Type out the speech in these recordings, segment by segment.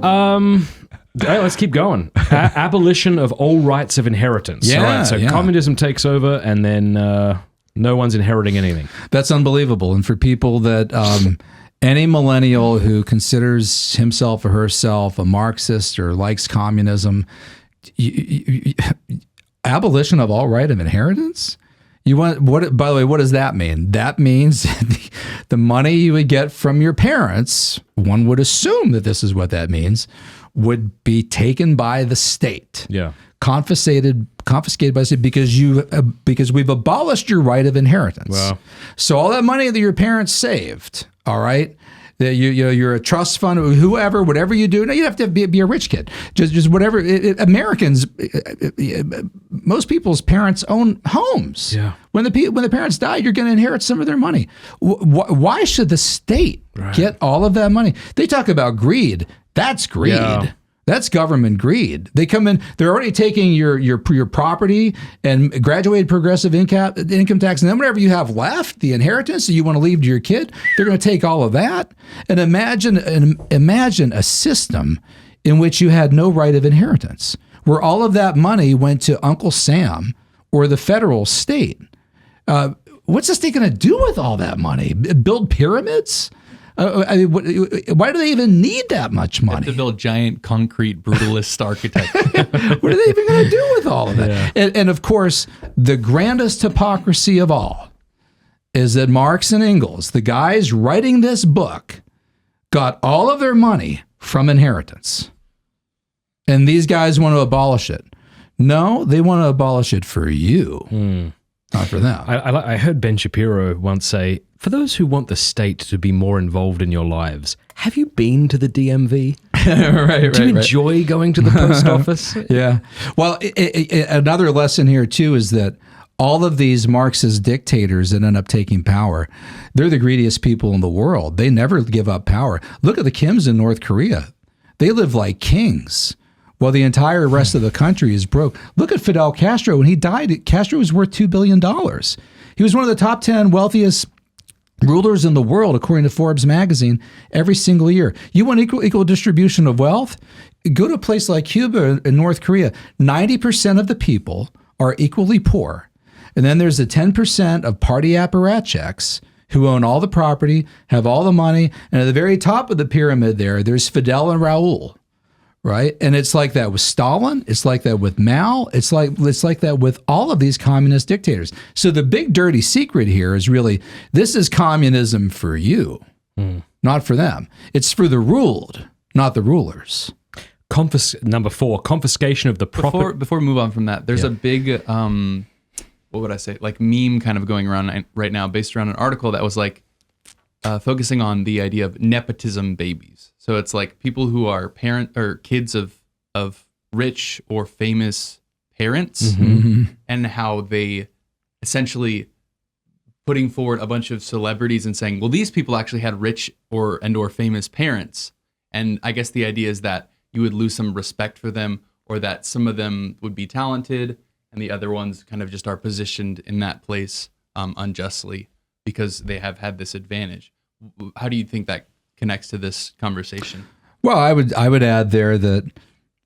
All right, let's keep going. Abolition of all rights of inheritance. Yeah, all right, so communism takes over, and then no one's inheriting anything. That's unbelievable. And for people that any millennial who considers himself or herself a Marxist or likes communism, abolition of all right of inheritance? You want what? By the way, what does that mean? That means the money you would get from your parents, one would assume that this is what that means, would be taken by the state. Yeah. Confiscated by the state because we've abolished your right of inheritance. Wow. So all that money that your parents saved, all right, that you're a trust fund, whoever, whatever you do. No, you have to be a rich kid. Just whatever. Americans, most people's parents own homes. Yeah. When the parents die, you're going to inherit some of their money. Why should the state get all of that money? They talk about greed. That's greed. Yeah. That's government greed. They come in, they're already taking your property and graduated progressive income tax, and then whatever you have left, the inheritance that you want to leave to your kid, they're going to take all of that. And imagine a system in which you had no right of inheritance, where all of that money went to Uncle Sam or the federal state. What's the state going to do with all that money? Build pyramids? I mean, why do they even need that much money? They have to build giant concrete brutalist architecture. What are they even going to do with all of that? Yeah. And of course, the grandest hypocrisy of all is that Marx and Engels, the guys writing this book, got all of their money from inheritance. And these guys want to abolish it. No, they want to abolish it for you, not for them. I heard Ben Shapiro once say, for those who want the state to be more involved in your lives, have you been to the DMV? Do you enjoy going to the post office? Yeah. Well, another lesson here, too, is that all of these Marxist dictators that end up taking power, they're the greediest people in the world. They never give up power. Look at the Kims in North Korea. They live like kings, while the entire rest of the country is broke. Look at Fidel Castro. When he died, Castro was worth $2 billion. He was one of the top 10 wealthiest rulers in the world, according to Forbes magazine, every single year. You want equal distribution of wealth? Go to a place like Cuba in North Korea. 90% of the people are equally poor. And then there's the 10% of party apparatchiks who own all the property, have all the money. And at the very top of the pyramid there's Fidel and Raul. Right? And it's like that with Stalin. It's like that with Mao. It's like that with all of these communist dictators. So the big dirty secret here is really, this is communism for you, not for them. It's for the ruled, not the rulers. Number 4, confiscation of the property. Before we move on from that, there's a big, what would I say, like meme kind of going around right now based around an article that was like focusing on the idea of nepotism babies. So it's like people who are kids of rich or famous parents, and how they essentially putting forward a bunch of celebrities and saying, well, these people actually had rich or famous parents. And I guess the idea is that you would lose some respect for them, or that some of them would be talented and the other ones kind of just are positioned in that place unjustly because they have had this advantage. How do you think that connects to this conversation? Well, I would add there that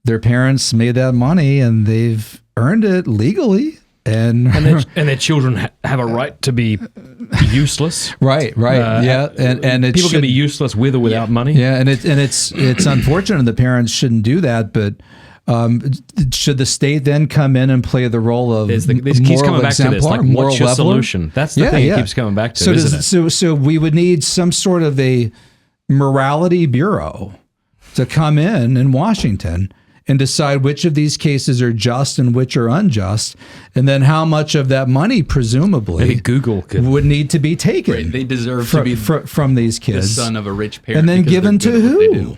their parents made that money and they've earned it legally, and their children have a right to be useless. Right. Yeah, and it people can be useless with or without money. Yeah, and it's unfortunate the parents shouldn't do that, but. Should the state then come in and play the role of this moral keeps coming back exemplar, to this, like, what's your leveler? solution? That's the thing it keeps coming back to, isn't it? So we would need some sort of a morality bureau to come in Washington and decide which of these cases are just and which are unjust, and then how much of that money, presumably, maybe Google would need to be taken. Right. They deserve to be from these kids, the son of a rich parent, and then given to who?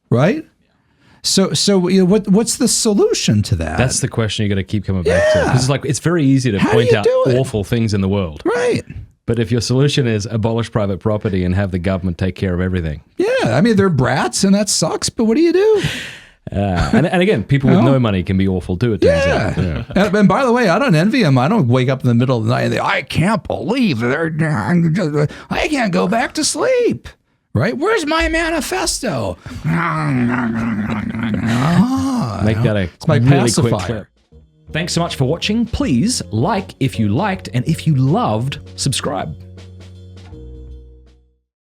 Right. So what's the solution to that? That's the question you got to keep coming back to. Because it's very easy to point out awful things in the world. Right. But if your solution is abolish private property and have the government take care of everything. Yeah, I mean, they're brats and that sucks, but what do you do? And again, people with no money can be awful too, it turns out. Yeah. And by the way, I don't envy them. I don't wake up in the middle of the night and think, I can't believe I can't go back to sleep. right? Where's my manifesto? Make that a my really pacifier. quick clip. Thanks so much for watching. Please like if you liked, and if you loved, subscribe.